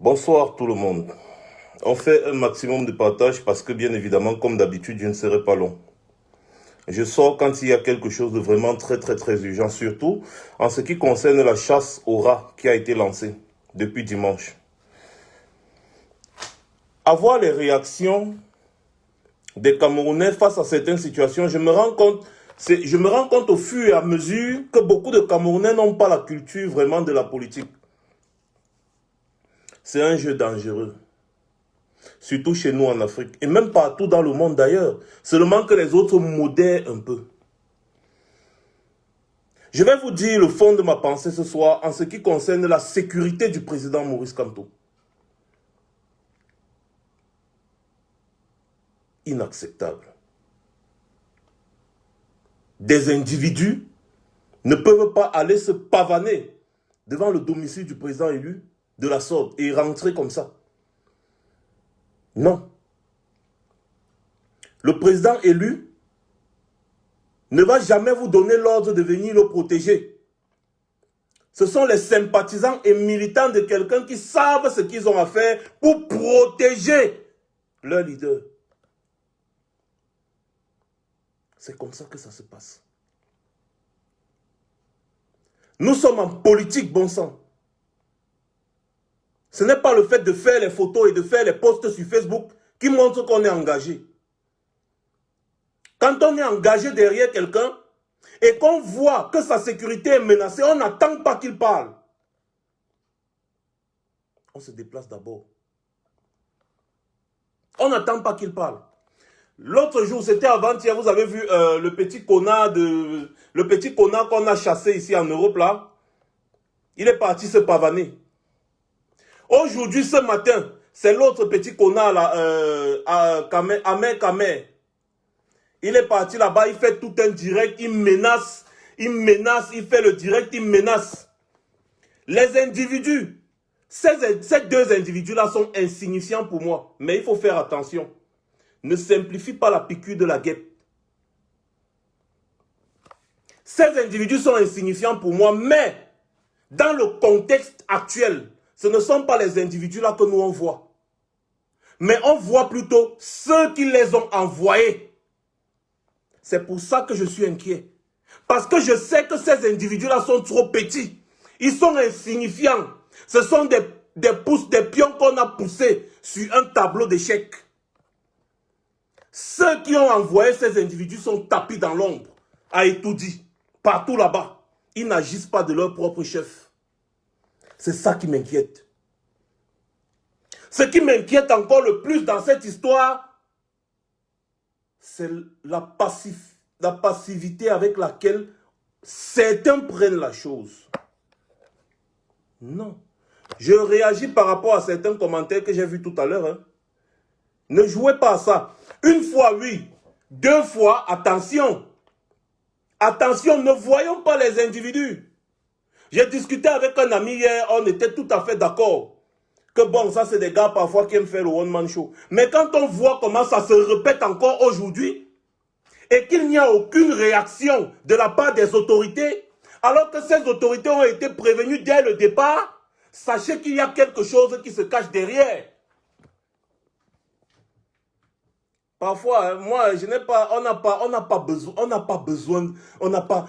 Bonsoir tout le monde. On fait un maximum de partage parce que bien évidemment, comme d'habitude, je ne serai pas long. Je sors quand il y a quelque chose de vraiment très urgent, surtout en ce qui concerne la chasse aux rats qui a été lancée depuis dimanche. Avoir les réactions des Camerounais face à certaines situations, je me rends compte au fur et à mesure que beaucoup de Camerounais n'ont pas la culture vraiment de la politique. C'est un jeu dangereux. Surtout chez nous en Afrique, et même partout dans le monde d'ailleurs. Seulement que les autres modèrent un peu. Je vais vous dire le fond de ma pensée ce soir en ce qui concerne la sécurité du président Maurice Kamto. Inacceptable. Des individus ne peuvent pas aller se pavaner devant le domicile du président élu de la sorte et rentrer comme ça. Non. Le président élu ne va jamais vous donner l'ordre de venir le protéger. Ce sont les sympathisants et militants de quelqu'un qui savent ce qu'ils ont à faire pour protéger leur leader. C'est comme ça que ça se passe. Nous sommes en politique, bon sang. Ce n'est pas le fait de faire les photos et de faire les posts sur Facebook qui montrent qu'on est engagé. Quand on est engagé derrière quelqu'un et qu'on voit que sa sécurité est menacée, on n'attend pas qu'il parle. On se déplace d'abord. On n'attend pas qu'il parle. L'autre jour, c'était avant-hier, vous avez vu le petit connard qu'on a chassé ici en Europe là. Il est parti se pavaner. Aujourd'hui, ce matin, c'est l'autre petit connard là, Ahmed Kamer. Il est parti là-bas, il fait tout un direct, il menace, il fait le direct, il menace. Les individus, ces deux individus-là sont insignifiants pour moi. Mais il faut faire attention. Ne simplifie pas la piqûre de la guêpe. Ces individus sont insignifiants pour moi, mais dans le contexte actuel, ce ne sont pas les individus-là que nous on voit. Mais on voit plutôt ceux qui les ont envoyés. C'est pour ça que je suis inquiet. Parce que je sais que ces individus-là sont trop petits. Ils sont insignifiants. Ce sont des pions qu'on a poussés sur un tableau d'échecs. Ceux qui ont envoyé ces individus sont tapis dans l'ombre, à Etoudi, partout là-bas. Ils n'agissent pas de leur propre chef. C'est ça qui m'inquiète. Ce qui m'inquiète encore le plus dans cette histoire, c'est la passivité avec laquelle certains prennent la chose. Non. Je réagis par rapport à certains commentaires que j'ai vus tout à l'heure. Hein. Ne jouez pas à ça. Une fois, oui. Deux fois, attention. Attention, ne voyons pas les individus. J'ai discuté avec un ami hier, on était tout à fait d'accord. Que bon, ça c'est des gars parfois qui aiment faire le one-man show. Mais quand on voit comment ça se répète encore aujourd'hui, et qu'il n'y a aucune réaction de la part des autorités, alors que ces autorités ont été prévenues dès le départ, sachez qu'il y a quelque chose qui se cache derrière. Parfois, moi,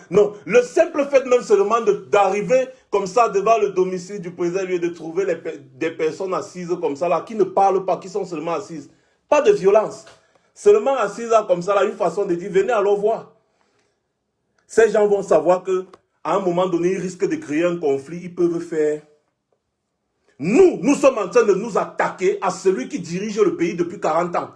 non, le simple fait même seulement d'arriver comme ça devant le domicile du président et de trouver des personnes assises comme ça là, qui ne parlent pas, qui sont seulement assises. Pas de violence. Seulement assises là, comme ça là, une façon de dire, venez alors voir. Ces gens vont savoir que à un moment donné, ils risquent de créer un conflit, ils peuvent faire. Nous sommes en train de nous attaquer à celui qui dirige le pays depuis 40 ans.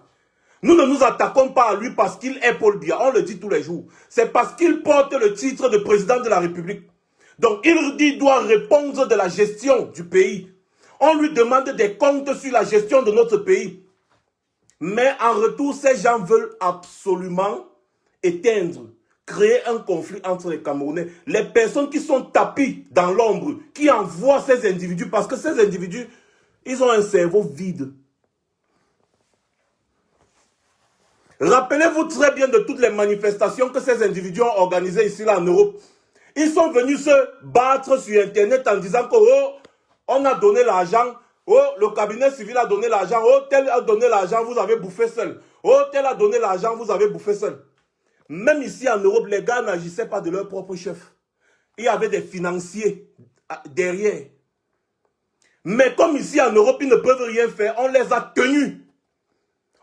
Nous ne nous attaquons pas à lui parce qu'il est Paul Biya, on le dit tous les jours. C'est parce qu'il porte le titre de président de la République. Donc il doit répondre de la gestion du pays. On lui demande des comptes sur la gestion de notre pays. Mais en retour, ces gens veulent absolument éteindre, créer un conflit entre les Camerounais. Les personnes qui sont tapis dans l'ombre, qui envoient ces individus, parce que ces individus, ils ont un cerveau vide. Rappelez-vous très bien de toutes les manifestations que ces individus ont organisées ici là en Europe. Ils sont venus se battre sur Internet en disant que oh, on a donné l'argent Oh, le cabinet civil a donné l'argent. Oh, tel a donné l'argent, vous avez bouffé seul. Oh, tel a donné l'argent, vous avez bouffé seul. Même ici en Europe, les gars n'agissaient pas de leur propre chef. Il y avait des financiers derrière. Mais comme ici en Europe, ils ne peuvent rien faire, on les a tenus.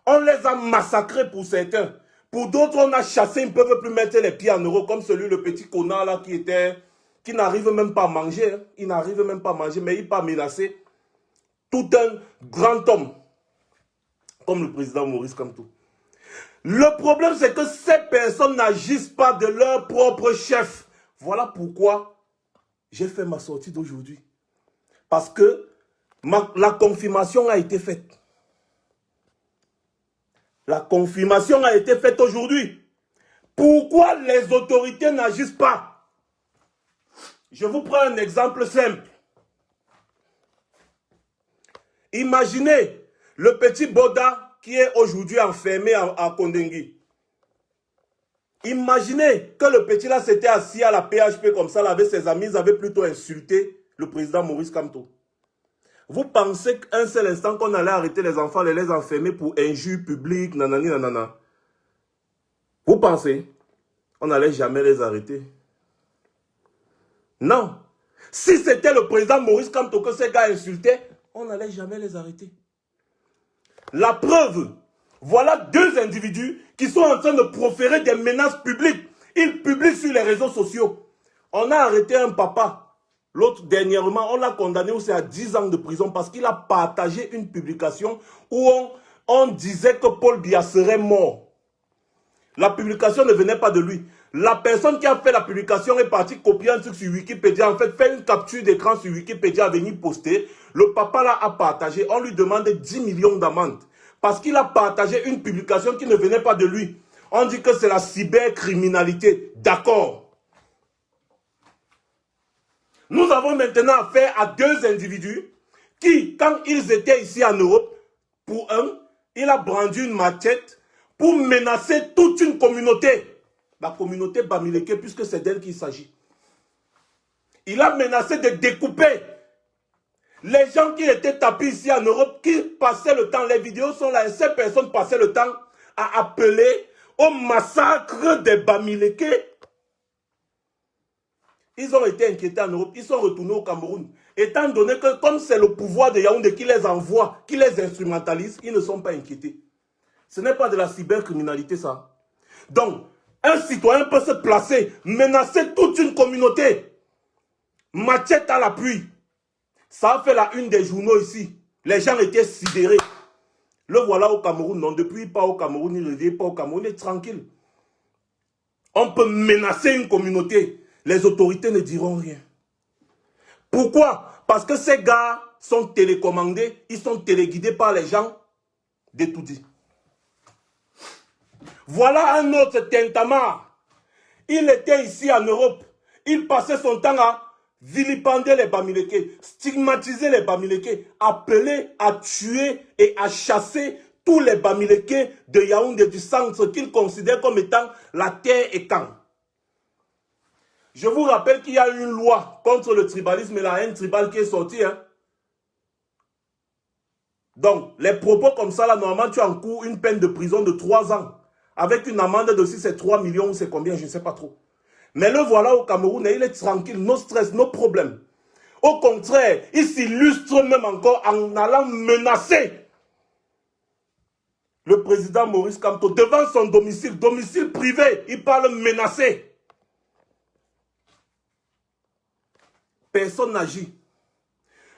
On les a massacrés pour certains. Pour d'autres, on a chassé, ils ne peuvent plus mettre les pieds en Europe, comme celui, le petit connard là, qui n'arrive même pas à manger. Hein. Il n'arrive même pas à manger, mais il n'est pas menacé. Tout un grand homme, comme le président Maurice Kamto. Le problème, c'est que ces personnes n'agissent pas de leur propre chef. Voilà pourquoi j'ai fait ma sortie d'aujourd'hui. Parce que la confirmation a été faite. La confirmation a été faite aujourd'hui. Pourquoi les autorités n'agissent pas? Je vous prends un exemple simple. Imaginez le petit Boda qui est aujourd'hui enfermé à Kondengui. Imaginez que le petit là s'était assis à la PHP comme ça, là, avec ses amis, ils avaient plutôt insulté le président Maurice Kamto. Vous pensez qu'un seul instant qu'on allait arrêter les enfants et les enfermer pour injures publiques, nanani, nanana? Vous pensez? On n'allait jamais les arrêter? Non. Si c'était le président Maurice Kamto que ces gars insultaient, on n'allait jamais les arrêter. La preuve, voilà deux individus qui sont en train de proférer des menaces publiques. Ils publient sur les réseaux sociaux. On a arrêté un papa. L'autre, dernièrement, on l'a condamné aussi à 10 ans de prison parce qu'il a partagé une publication où on disait que Paul Biya serait mort. La publication ne venait pas de lui. La personne qui a fait la publication est partie copier un truc sur Wikipédia. En fait, fait une capture d'écran sur Wikipédia, venir poster. Le papa là a partagé. On lui demandait 10 millions d'amende. Parce qu'il a partagé une publication qui ne venait pas de lui. On dit que c'est la cybercriminalité. D'accord. Nous avons maintenant affaire à deux individus qui, quand ils étaient ici en Europe, pour un, il a brandi une machette pour menacer toute une communauté. La communauté Bamileke, puisque c'est d'elle qu'il s'agit. Il a menacé de découper les gens qui étaient tapis ici en Europe, qui passaient le temps, les vidéos sont là, et ces personnes passaient le temps à appeler au massacre des Bamileke. Ils ont été inquiétés en Europe, ils sont retournés au Cameroun. Étant donné que comme c'est le pouvoir de Yaoundé qui les envoie, qui les instrumentalise, ils ne sont pas inquiétés. Ce n'est pas de la cybercriminalité ça. Donc, un citoyen peut se placer, menacer toute une communauté. Machette à l'appui. Ça a fait la une des journaux ici. Les gens étaient sidérés. Le voilà au Cameroun. Non, depuis pas au Cameroun, il ne revient pas au Cameroun, il est tranquille. On peut menacer une communauté. Les autorités ne diront rien. Pourquoi? Parce que ces gars sont télécommandés, ils sont téléguidés par les gens de tout dit. Voilà un autre tintamarre. Il était ici en Europe. Il passait son temps à vilipender les Bamileke, stigmatiser les Bamileke, appeler à tuer et à chasser tous les Bamileke de Yaoundé du centre qu'il considère comme étant la terre et camp. Je vous rappelle qu'il y a une loi contre le tribalisme et la haine tribale qui est sortie. Hein. Donc, les propos comme ça, là, normalement, tu encours une peine de prison de 3 ans. Avec une amende de si c'est 3 millions ou c'est combien, je ne sais pas trop. Mais le voilà au Cameroun et il est tranquille, no stress, no problème. Au contraire, il s'illustre même encore en allant menacer le président Maurice Kamto devant son domicile privé. Il parle menacé. Personne n'agit.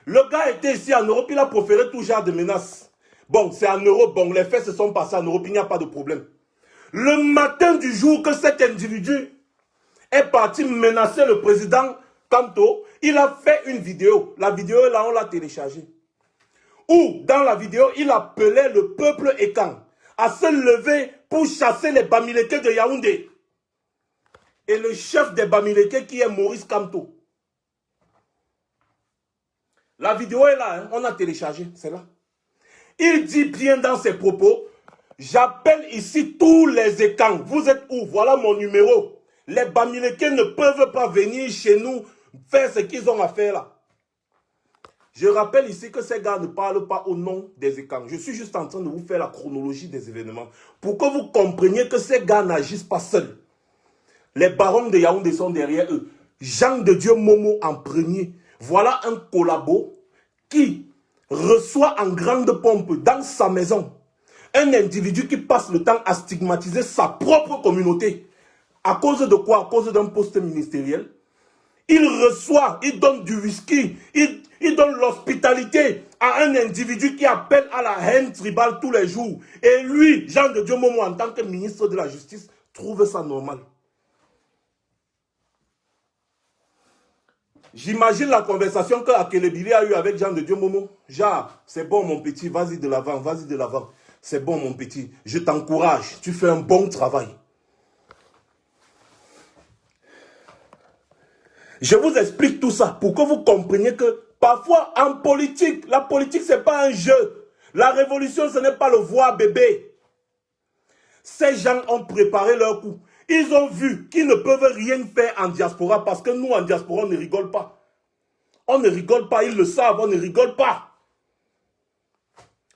Le gars était ici en Europe, il a proféré tout genre de menaces. Bon, c'est en Europe, bon, les faits se sont passés en Europe, il n'y a pas de problème. Le matin du jour que cet individu est parti menacer le président Kamto, il a fait une vidéo. La vidéo, là, on l'a téléchargée. Où, dans la vidéo, il appelait le peuple Ekan à se lever pour chasser les Bamileke de Yaoundé. Et le chef des Bamileke qui est Maurice Kamto. La vidéo est là, hein, on a téléchargé, c'est là. Il dit bien dans ses propos, j'appelle ici tous les Ekans. Vous êtes où? Voilà mon numéro. Les Bamileke ne peuvent pas venir chez nous faire ce qu'ils ont à faire là. Je rappelle ici que ces gars ne parlent pas au nom des écrans. Je suis juste en train de vous faire la chronologie des événements pour que vous compreniez que ces gars n'agissent pas seuls. Les barons de Yaoundé sont derrière eux. Jean de Dieu Momo en premier. Voilà un collabo qui reçoit en grande pompe dans sa maison un individu qui passe le temps à stigmatiser sa propre communauté. À cause de quoi? À cause d'un poste ministériel. Il reçoit, il donne du whisky, il donne l'hospitalité à un individu qui appelle à la haine tribale tous les jours. Et lui, Jean de Dieu Momo, en tant que ministre de la Justice, trouve ça normal. J'imagine la conversation que Akelebili a eue avec Jean de Dieu Momo. Genre, c'est bon mon petit, vas-y de l'avant, vas-y de l'avant. C'est bon mon petit, je t'encourage, tu fais un bon travail. Je vous explique tout ça pour que vous compreniez que parfois en politique, la politique c'est pas un jeu. La révolution ce n'est pas le voir bébé. Ces gens ont préparé leur coup. Ils ont vu qu'ils ne peuvent rien faire en diaspora parce que nous en diaspora on ne rigole pas. On ne rigole pas, ils le savent, on ne rigole pas.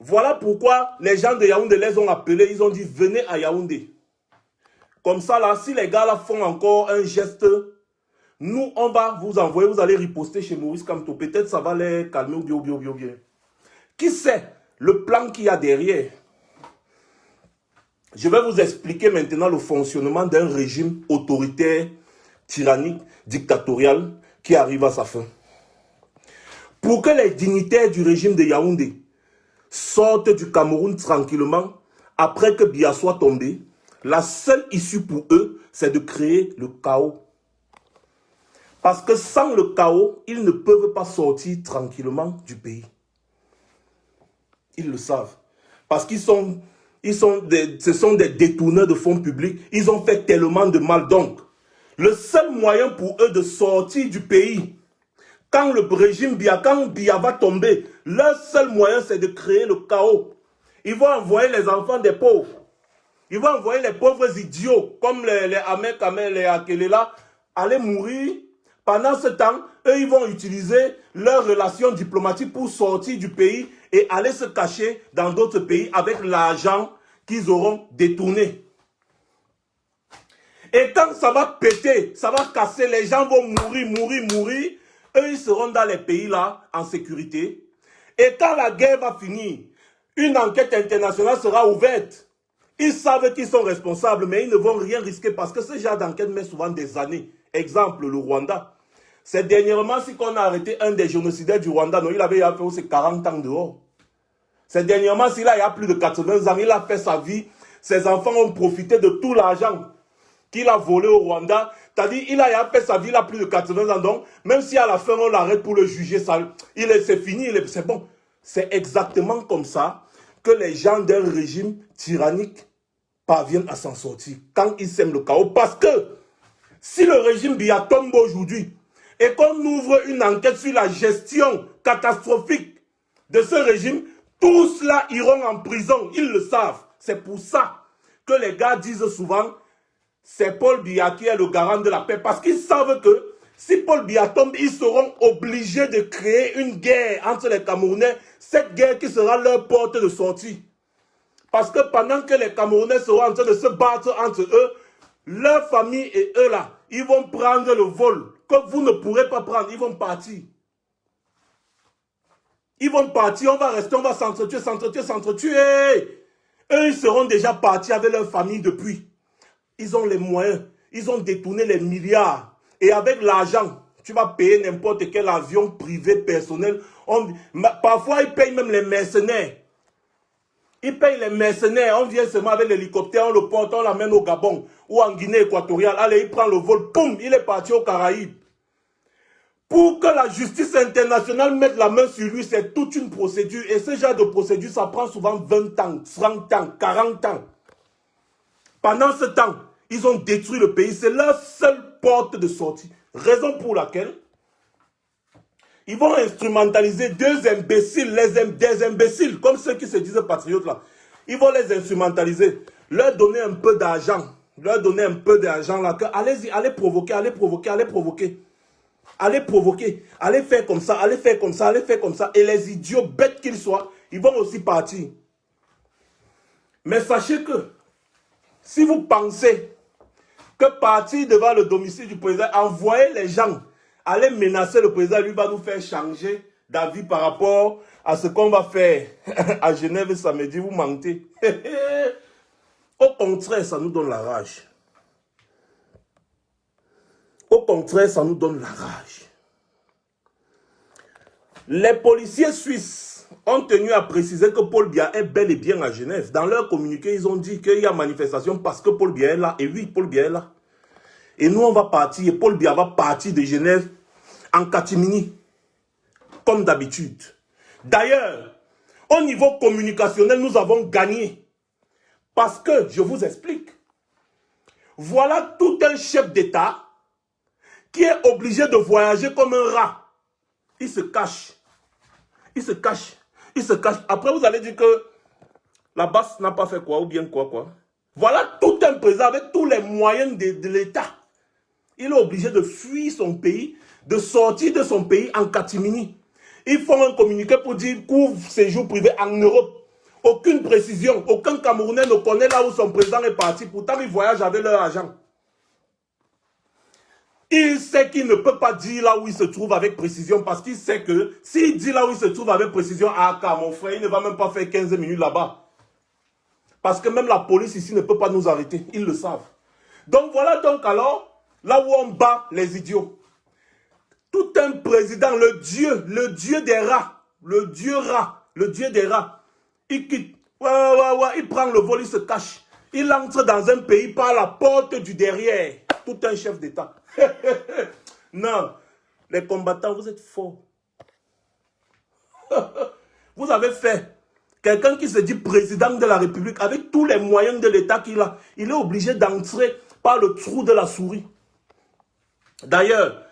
Voilà pourquoi les gens de Yaoundé les ont appelés, ils ont dit venez à Yaoundé. Comme ça là, si les gars là font encore un geste, nous on va vous envoyer, vous allez riposter chez Maurice Kamto. Peut-être ça va les calmer ou bien. Qui sait le plan qu'il y a derrière? Je vais vous expliquer maintenant le fonctionnement d'un régime autoritaire, tyrannique, dictatorial qui arrive à sa fin. Pour que les dignitaires du régime de Yaoundé sortent du Cameroun tranquillement, après que Biya soit tombé, la seule issue pour eux, c'est de créer le chaos. Parce que sans le chaos, ils ne peuvent pas sortir tranquillement du pays. Ils le savent. Parce qu'ils sont, ce sont des détourneurs de fonds publics. Ils ont fait tellement de mal. Donc, le seul moyen pour eux de sortir du pays, quand le régime Biya, quand Biya va tomber, leur seul moyen c'est de créer le chaos. Ils vont envoyer les enfants des pauvres. Ils vont envoyer les pauvres idiots, comme les Ahmed Kamel, les Akelela, aller mourir. Pendant ce temps, eux, ils vont utiliser leurs relations diplomatiques pour sortir du pays et aller se cacher dans d'autres pays avec l'argent qu'ils auront détourné. Et quand ça va péter, ça va casser, les gens vont mourir. Eux, ils seront dans les pays là, en sécurité. Et quand la guerre va finir, une enquête internationale sera ouverte. Ils savent qu'ils sont responsables, mais ils ne vont rien risquer parce que ce genre d'enquête met souvent des années. Exemple, le Rwanda. C'est dernièrement, si qu'on a arrêté un des génocidaires du Rwanda, non, il avait fait ses 40 ans dehors. C'est dernièrement, s'il a plus de 80 ans, il a fait sa vie. Ses enfants ont profité de tout l'argent qu'il a volé au Rwanda. C'est-à-dire, il a fait sa vie, il a plus de 80 ans. Donc, même si à la fin, on l'arrête pour le juger, c'est fini, c'est bon. C'est exactement comme ça que les gens d'un régime tyrannique parviennent à s'en sortir quand ils sèment le chaos. Parce que si le régime Biya tombe aujourd'hui et qu'on ouvre une enquête sur la gestion catastrophique de ce régime, tous là iront en prison. Ils le savent. C'est pour ça que les gars disent souvent c'est Paul Biya qui est le garant de la paix. Parce qu'ils savent que si Paul Biya tombe, ils seront obligés de créer une guerre entre les Camerounais. Cette guerre qui sera leur porte de sortie. Parce que pendant que les Camerounais seront en train de se battre entre eux, leur famille et eux là, ils vont prendre le vol que vous ne pourrez pas prendre. Ils vont partir. Ils vont partir, on va rester, on va s'entretuer. Eux, ils seront déjà partis avec leur famille depuis. Ils ont les moyens. Ils ont détourné les milliards. Et avec l'argent, tu vas payer n'importe quel avion privé personnel. Parfois, ils payent même les mercenaires. Ils payent les mercenaires. On vient seulement avec l'hélicoptère, on le porte, on l'amène au Gabon ou en Guinée équatoriale. Allez, il prend le vol, poum, il est parti aux Caraïbes. Pour que la justice internationale mette la main sur lui, c'est toute une procédure. Et ce genre de procédure, ça prend souvent 20 ans, 30 ans, 40 ans. Pendant ce temps, ils ont détruit le pays. C'est leur seule porte de sortie. Raison pour laquelle ils vont instrumentaliser des imbéciles, comme ceux qui se disent patriotes là. Ils vont les instrumentaliser, leur donner un peu d'argent. Leur donner un peu d'argent là. Allez-y, allez provoquer. allez provoquer, allez faire comme ça, allez faire comme ça, allez faire comme ça. Et les idiots bêtes qu'ils soient, ils vont aussi partir. Mais sachez que, si vous pensez que partir devant le domicile du président, envoyer les gens, aller menacer le président, lui va nous faire changer d'avis par rapport à ce qu'on va faire à Genève samedi, vous mentez. Au contraire, ça nous donne la rage. Au contraire, ça nous donne la rage. Les policiers suisses ont tenu à préciser que Paul Biya est bel et bien à Genève. Dans leur communiqué, ils ont dit qu'il y a manifestation parce que Paul Biya est là. Et oui, Paul Biya est là. Et nous, on va partir, et Paul Biya va partir de Genève en catimini, comme d'habitude. D'ailleurs, au niveau communicationnel, nous avons gagné. Parce que, je vous explique, voilà tout un chef d'État qui est obligé de voyager comme un rat. Il se cache. Il se cache. Il se cache. Après, vous allez dire que la basse n'a pas fait quoi ou bien quoi. Voilà tout un président avec tous les moyens de l'État. Il est obligé de fuir son pays, de sortir de son pays en catimini. Ils font un communiqué pour dire couvre séjour privé en Europe. Aucune précision. Aucun Camerounais ne connaît là où son président est parti. Pourtant, ils voyagent avec leur agent. Il sait qu'il ne peut pas dire là où il se trouve avec précision parce qu'il sait que s'il dit là où il se trouve avec précision, ah, car mon frère, il ne va même pas faire 15 minutes là-bas. Parce que même la police ici ne peut pas nous arrêter. Ils le savent. Donc voilà donc alors, là où on bat les idiots. Tout un président, le dieu des rats, le dieu des rats, il quitte, il prend le vol, il se cache. Il entre dans un pays par la porte du derrière. Tout un chef d'État. Non, les combattants, vous êtes forts. Vous avez fait. Quelqu'un qui se dit président de la République, avec tous les moyens de l'État qu'il a, il est obligé d'entrer par le trou de la souris. D'ailleurs,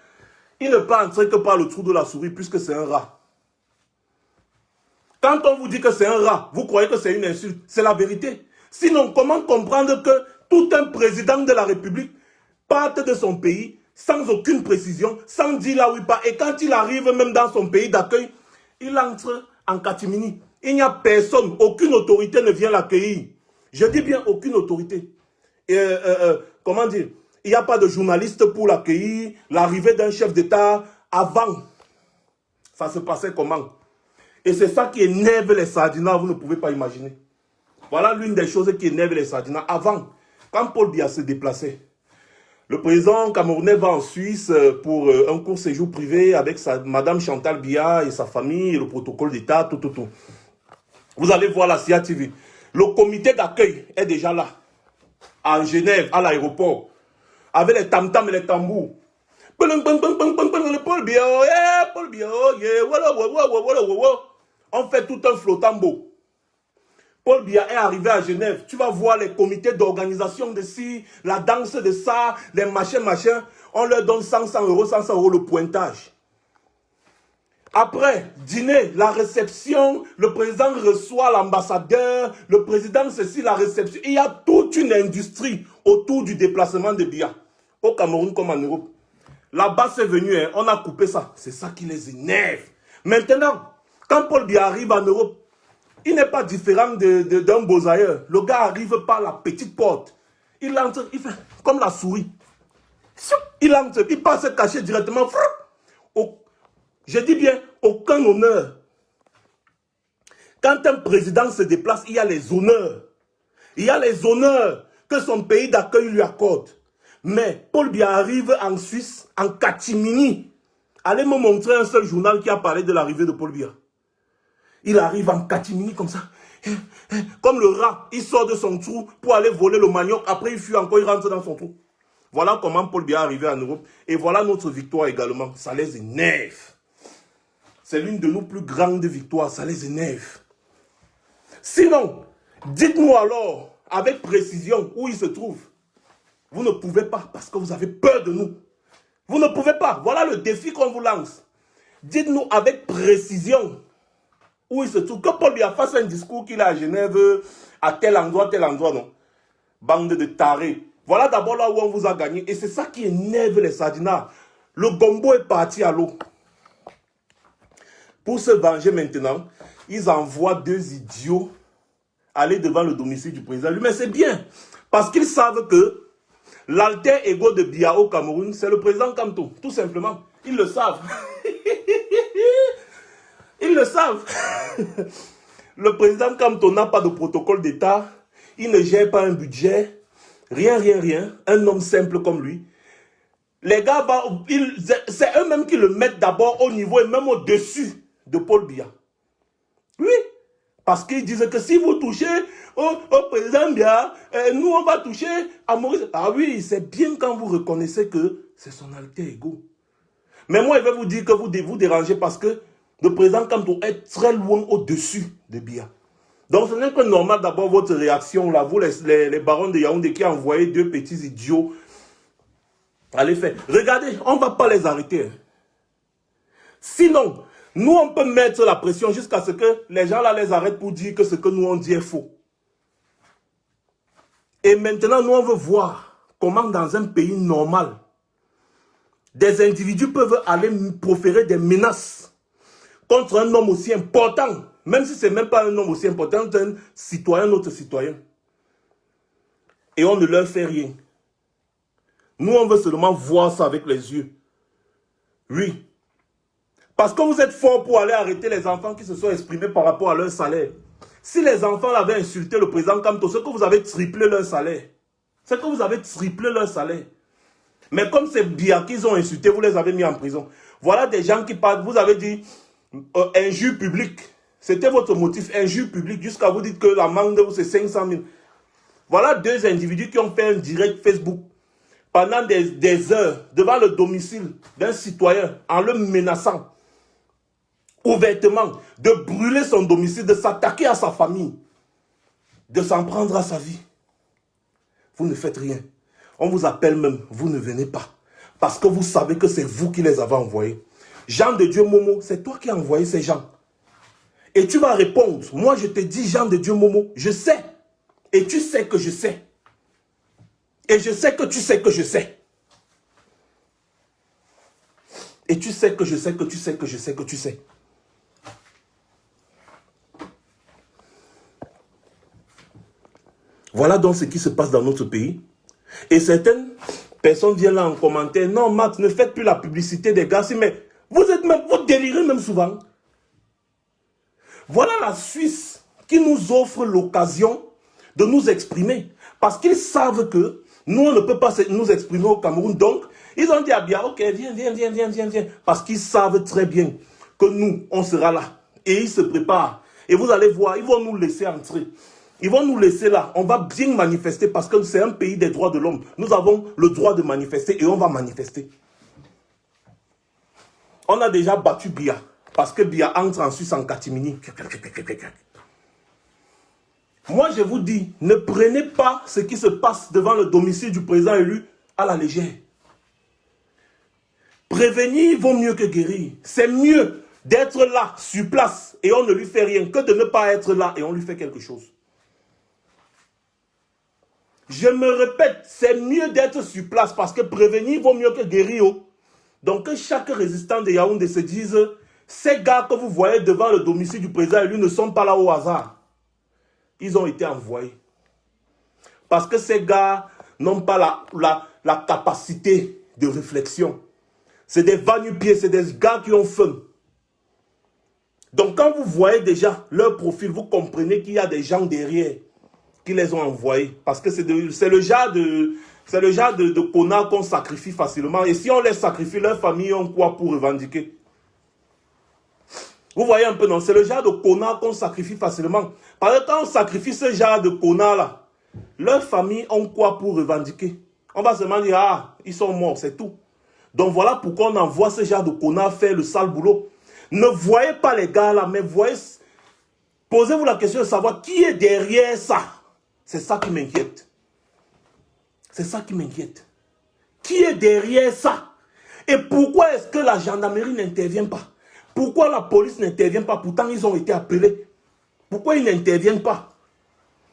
il ne peut entrer que par le trou de la souris puisque c'est un rat. Quand on vous dit que c'est un rat, vous croyez que c'est une insulte. C'est la vérité. Sinon, comment comprendre que tout un président de la République parte de son pays sans aucune précision, sans dire là où il part. Et quand il arrive même dans son pays d'accueil, il entre en catimini. Il n'y a personne, aucune autorité ne vient l'accueillir. Je dis bien aucune autorité. Comment dire? Il n'y a pas de journaliste pour l'accueillir. L'arrivée d'un chef d'État, avant, ça se passait comment? Et c'est ça qui énerve les Sardinats, vous ne pouvez pas imaginer. Voilà l'une des choses qui énerve les Sardinats. Avant, quand Paul Biya se déplaçait, le président camerounais va en Suisse pour un court séjour privé avec Madame Chantal Biya et sa famille, et le protocole d'État, tout. Vous allez voir la CIA TV. Le comité d'accueil est déjà là, à Genève, à l'aéroport, avec les tam-tams et les tambours. Paul Biya, on fait tout un flottambo. Paul Biya est arrivé à Genève. Tu vas voir les comités d'organisation de ci, la danse de ça, les machins. On leur donne 100 euros le pointage. Après, dîner, la réception, le président reçoit l'ambassadeur, le président ceci, la réception. Il y a toute une industrie autour du déplacement de Biya. Au Cameroun comme en Europe. Là-bas, c'est venu, hein, on a coupé ça. C'est ça qui les énerve. Maintenant, quand Paul Biya arrive en Europe, il n'est pas différent d'un beaux-ailleurs. Le gars arrive par la petite porte. Il entre, il fait comme la souris. Il entre, il passe se cacher directement. Je dis bien, aucun honneur. Quand un président se déplace, il y a les honneurs. Il y a les honneurs que son pays d'accueil lui accorde. Mais Paul Biya arrive en Suisse, en catimini. Allez me montrer un seul journal qui a parlé de l'arrivée de Paul Biya. Il arrive en catimini comme ça. Comme le rat, il sort de son trou pour aller voler le manioc. Après, il fuit encore, il rentre dans son trou. Voilà comment Paul Biya est arrivé en Europe. Et voilà notre victoire également. Ça les énerve. C'est l'une de nos plus grandes victoires. Ça les énerve. Sinon, dites-nous alors, avec précision, où il se trouve. Vous ne pouvez pas parce que vous avez peur de nous. Vous ne pouvez pas. Voilà le défi qu'on vous lance. Dites-nous avec précision où il se trouve. Que Paul Biya fasse un discours qu'il a à Genève, à tel endroit, non. Bande de tarés. Voilà d'abord là où on vous a gagné. Et c'est ça qui énerve les Sardinats. Le gombo est parti à l'eau. Pour se venger maintenant, ils envoient 2 idiots aller devant le domicile du président. Mais c'est bien, parce qu'ils savent que l'alter ego de Biya au Cameroun, c'est le président Kamto, tout simplement. Ils le savent. Ils le savent. Le président Kamto n'a pas de protocole d'État, il ne gère pas un budget, rien. Un homme simple comme lui. Les gars, c'est eux-mêmes qui le mettent d'abord au niveau et même au-dessus de Paul Biya. Oui, parce qu'ils disent que si vous touchez au président Biya, nous on va toucher à Maurice. Ah oui, c'est bien quand vous reconnaissez que c'est son alter ego. Mais moi, je vais vous dire que vous dérangez parce que le président Kamto est très loin au-dessus de Biya. Donc ce n'est que normal d'abord votre réaction, là, vous les barons de Yaoundé qui ont envoyé 2 petits idiots. Allez faire. Regardez, on ne va pas les arrêter. Sinon, nous on peut mettre la pression jusqu'à ce que les gens là les arrêtent pour dire que ce que nous on dit est faux. Et maintenant, nous on veut voir comment dans un pays normal, des individus peuvent aller proférer des menaces contre un homme aussi important, même si ce n'est même pas un homme aussi important, un citoyen, notre citoyen. Et on ne leur fait rien. Nous, on veut seulement voir ça avec les yeux. Oui. Parce que vous êtes forts pour aller arrêter les enfants qui se sont exprimés par rapport à leur salaire. Si les enfants avaient insulté le président Kamto, c'est que vous avez triplé leur salaire. C'est que vous avez triplé leur salaire. Mais comme c'est bien qu'ils ont insulté, vous les avez mis en prison. Voilà des gens qui parlent, vous avez dit injure publique. C'était votre motif, injure publique, jusqu'à vous dire que la manque de vous, c'est 500 000. Voilà 2 individus qui ont fait un direct Facebook pendant des heures devant le domicile d'un citoyen en le menaçant ouvertement de brûler son domicile, de s'attaquer à sa famille, de s'en prendre à sa vie. Vous ne faites rien. On vous appelle même, vous ne venez pas. Parce que vous savez que c'est vous qui les avez envoyés. Jean de Dieu Momo, c'est toi qui as envoyé ces gens. Et tu vas répondre, moi je te dis Jean de Dieu Momo, je sais. Et tu sais que je sais. Et je sais que tu sais que je sais. Et tu sais que je sais que tu sais que je sais que tu sais. Voilà donc ce qui se passe dans notre pays. Et certaines personnes viennent là en commentaire. Non, Max, ne faites plus la publicité des gars. Mais vous délirez même souvent. Voilà la Suisse qui nous offre l'occasion de nous exprimer. Parce qu'ils savent que nous, on ne peut pas nous exprimer au Cameroun. Donc, ils ont dit à Biya, ok, viens. Parce qu'ils savent très bien que nous, on sera là. Et ils se préparent. Et vous allez voir, ils vont nous laisser entrer. Ils vont nous laisser là. On va bien manifester parce que c'est un pays des droits de l'homme. Nous avons le droit de manifester et on va manifester. On a déjà battu Biya. Parce que Biya entre en Suisse en catimini. Moi, je vous dis, ne prenez pas ce qui se passe devant le domicile du président élu à la légère. Prévenir vaut mieux que guérir. C'est mieux d'être là, sur place, et on ne lui fait rien, que de ne pas être là et on lui fait quelque chose. Je me répète, c'est mieux d'être sur place parce que prévenir vaut mieux que guérir. Donc que chaque résistant de Yaoundé se dise, ces gars que vous voyez devant le domicile du président élu ne sont pas là au hasard. Ils ont été envoyés. Parce que ces gars n'ont pas la capacité de réflexion. C'est des va-nu-pieds, c'est des gars qui ont faim. Donc quand vous voyez déjà leur profil, vous comprenez qu'il y a des gens derrière qui les ont envoyés. Parce que c'est le genre de connards qu'on sacrifie facilement. Et si on les sacrifie, leurs familles ont quoi pour revendiquer? Vous voyez un peu, non? C'est le genre de connards qu'on sacrifie facilement. Parce que quand on sacrifie ce genre de connards-là, leurs familles ont quoi pour revendiquer? On va seulement dire, ah, ils sont morts, c'est tout. Donc voilà pourquoi on envoie ce genre de connards faire le sale boulot. Ne voyez pas les gars là, mais voyez, posez-vous la question de savoir qui est derrière ça. C'est ça qui m'inquiète. C'est ça qui m'inquiète. Qui est derrière ça? Et pourquoi est-ce que la gendarmerie n'intervient pas? Pourquoi la police n'intervient pas? Pourtant, ils ont été appelés. Pourquoi ils n'interviennent pas?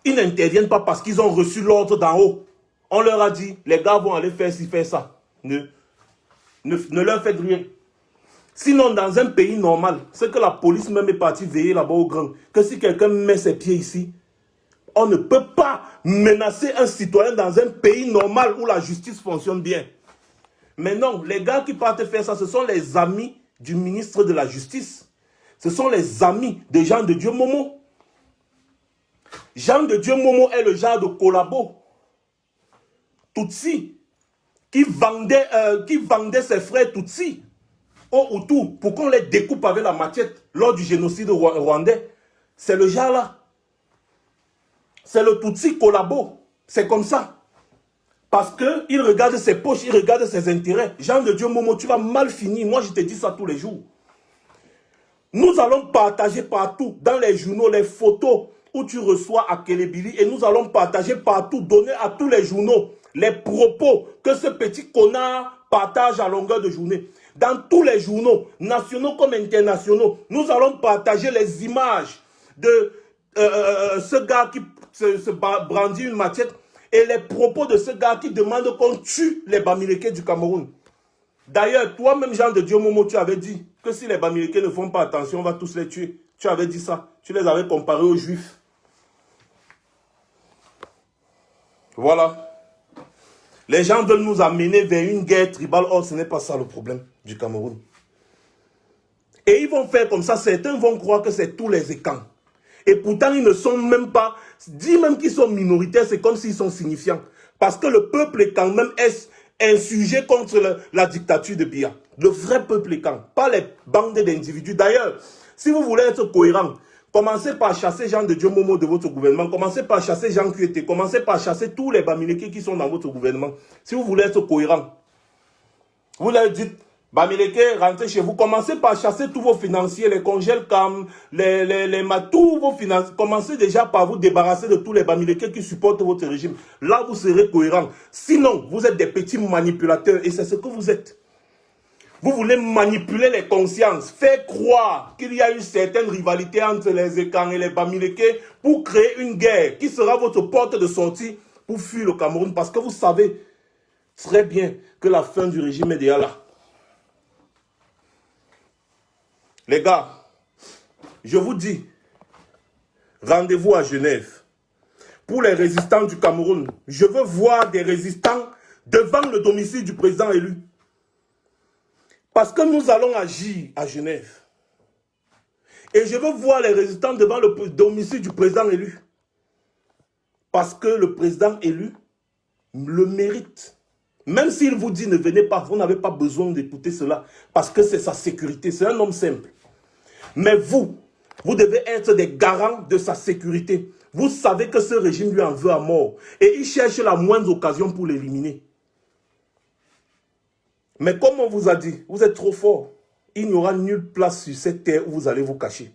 Ils n'interviennent pas parce qu'ils ont reçu l'ordre d'en haut. On leur a dit, les gars vont aller faire ci, faire ça. ne leur faites rien. Sinon, dans un pays normal, c'est que la police même est partie veiller là-bas au grand, que si quelqu'un met ses pieds ici, on ne peut pas menacer un citoyen dans un pays normal où la justice fonctionne bien. Mais non, les gars qui partent faire ça, ce sont les amis du ministre de la Justice. Ce sont les amis de Jean de Dieu Momo. Jean de Dieu Momo est le genre de collabo Tutsi qui vendait ses frères Tutsi au Hutu pour qu'on les découpe avec la machette lors du génocide rwandais. C'est le genre là. C'est le Tutsi collabo. C'est comme ça. Parce qu'il regarde ses poches, il regarde ses intérêts. Jean de Dieu Momo, tu vas mal finir. Moi, je te dis ça tous les jours. Nous allons partager partout, dans les journaux, les photos où tu reçois à Kelebili. Et nous allons partager partout, donner à tous les journaux les propos que ce petit connard partage à longueur de journée. Dans tous les journaux, nationaux comme internationaux, nous allons partager les images de ce gars qui se brandit une machette et les propos de ce gars qui demande qu'on tue les Bamileke du Cameroun. D'ailleurs, toi-même, Jean de Dieu Momo, tu avais dit que si les Bamileke ne font pas attention, on va tous les tuer. Tu avais dit ça. Tu les avais comparés aux Juifs. Voilà. Les gens veulent nous amener vers une guerre tribale. Or, ce n'est pas ça le problème du Cameroun. Et ils vont faire comme ça. Certains vont croire que c'est tous les écans. Et pourtant, ils ne sont même pas... Dis même qu'ils sont minoritaires, c'est comme s'ils sont signifiants. Parce que le peuple est quand même insurgé contre la dictature de Biya. Le vrai peuple est quand, pas les bandes d'individus. D'ailleurs, si vous voulez être cohérent, commencez par chasser Jean de Dieu Momo de votre gouvernement. Commencez par chasser Jean Kuete. Commencez par chasser tous les Bamileke qui sont dans votre gouvernement. Si vous voulez être cohérent. Vous leur dites, Bamileke, rentrez chez vous. Commencez par chasser tous vos financiers, les congèles cam, tous vos financiers. Commencez déjà par vous débarrasser de tous les Bamileke qui supportent votre régime. Là, vous serez cohérent. Sinon, vous êtes des petits manipulateurs et c'est ce que vous êtes. Vous voulez manipuler les consciences, faire croire qu'il y a une certaine rivalité entre les Ekans et les Bamileke pour créer une guerre qui sera votre porte de sortie pour fuir le Cameroun. Parce que vous savez très bien que la fin du régime est déjà là. Les gars, je vous dis, rendez-vous à Genève. Pour les résistants du Cameroun, je veux voir des résistants devant le domicile du président élu. Parce que nous allons agir à Genève. Et je veux voir les résistants devant le domicile du président élu. Parce que le président élu le mérite. Même s'il vous dit ne venez pas, vous n'avez pas besoin d'écouter cela. Parce que c'est sa sécurité, c'est un homme simple. Mais vous devez être des garants de sa sécurité. Vous savez que ce régime lui en veut à mort. Et il cherche la moindre occasion pour l'éliminer. Mais comme on vous a dit, vous êtes trop fort. Il n'y aura nulle place sur cette terre où vous allez vous cacher.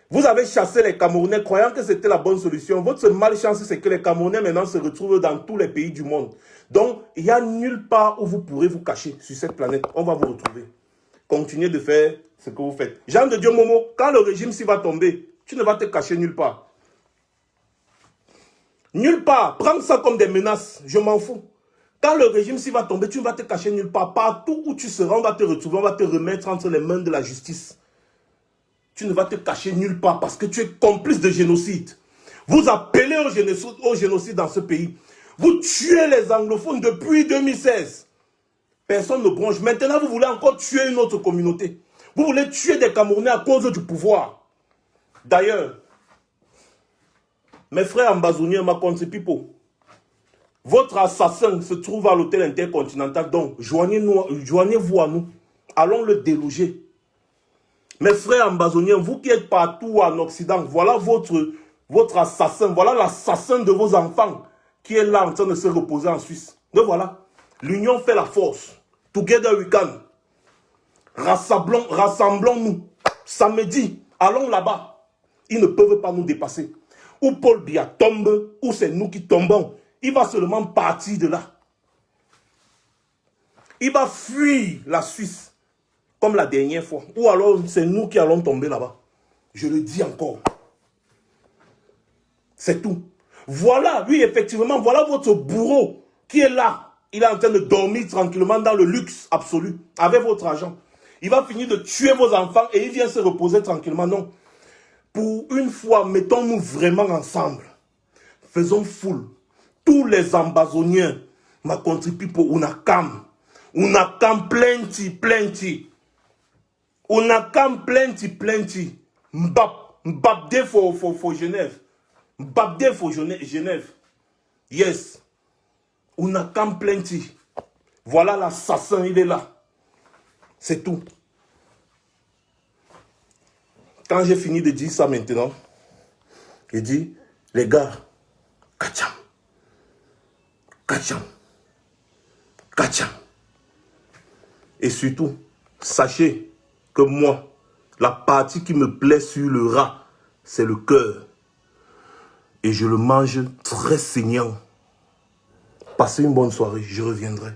Vous avez chassé les Camerounais croyant que c'était la bonne solution. Votre malchance, c'est que les Camerounais maintenant se retrouvent dans tous les pays du monde. Donc, il n'y a nulle part où vous pourrez vous cacher sur cette planète. On va vous retrouver. Continuez de faire ce que vous faites. Jean de Dieu Momo, quand le régime s'y va tomber, tu ne vas te cacher nulle part. Nulle part. Prends ça comme des menaces. Je m'en fous. Quand le régime s'y va tomber, tu ne vas te cacher nulle part. Partout où tu seras, on va te retrouver, on va te remettre entre les mains de la justice. Tu ne vas te cacher nulle part parce que tu es complice de génocide. Vous appelez au génocide dans ce pays. Vous tuez les anglophones depuis 2016. Personne ne bronche. Maintenant, vous voulez encore tuer une autre communauté. Vous voulez tuer des Camerounais à cause du pouvoir. D'ailleurs, mes frères ambazoniens, ma contre Pipo, votre assassin se trouve à l'hôtel intercontinental. Donc, joignez-vous à nous. Allons le déloger. Mes frères ambazoniens, vous qui êtes partout en Occident, voilà votre assassin. Voilà l'assassin de vos enfants qui est là en train de se reposer en Suisse. Donc voilà. L'union fait la force. Together we can. Rassemblons-nous. Samedi, allons là-bas. Ils ne peuvent pas nous dépasser. Ou Paul Biya tombe, ou c'est nous qui tombons. Il va seulement partir de là. Il va fuir la Suisse, comme la dernière fois. Ou alors c'est nous qui allons tomber là-bas. Je le dis encore. C'est tout. Voilà, oui, effectivement, voilà votre bourreau qui est là, il est en train de dormir tranquillement dans le luxe absolu, avec votre argent. Il va finir de tuer vos enfants et il vient se reposer tranquillement. Non. Pour une fois, mettons-nous vraiment ensemble. Faisons foule. Tous les ambazoniens m'a contribué pour Unakam. Unakam plenty. Unakam plenty. Mbabde for Genève. Mbabde for Genève. Yes. Unakam plenty. Voilà l'assassin, il est là. C'est tout. Quand j'ai fini de dire ça maintenant, il dit, les gars, Kacham. Et surtout, sachez que moi, la partie qui me plaît sur le rat, c'est le cœur. Et je le mange très saignant. Passez une bonne soirée, je reviendrai.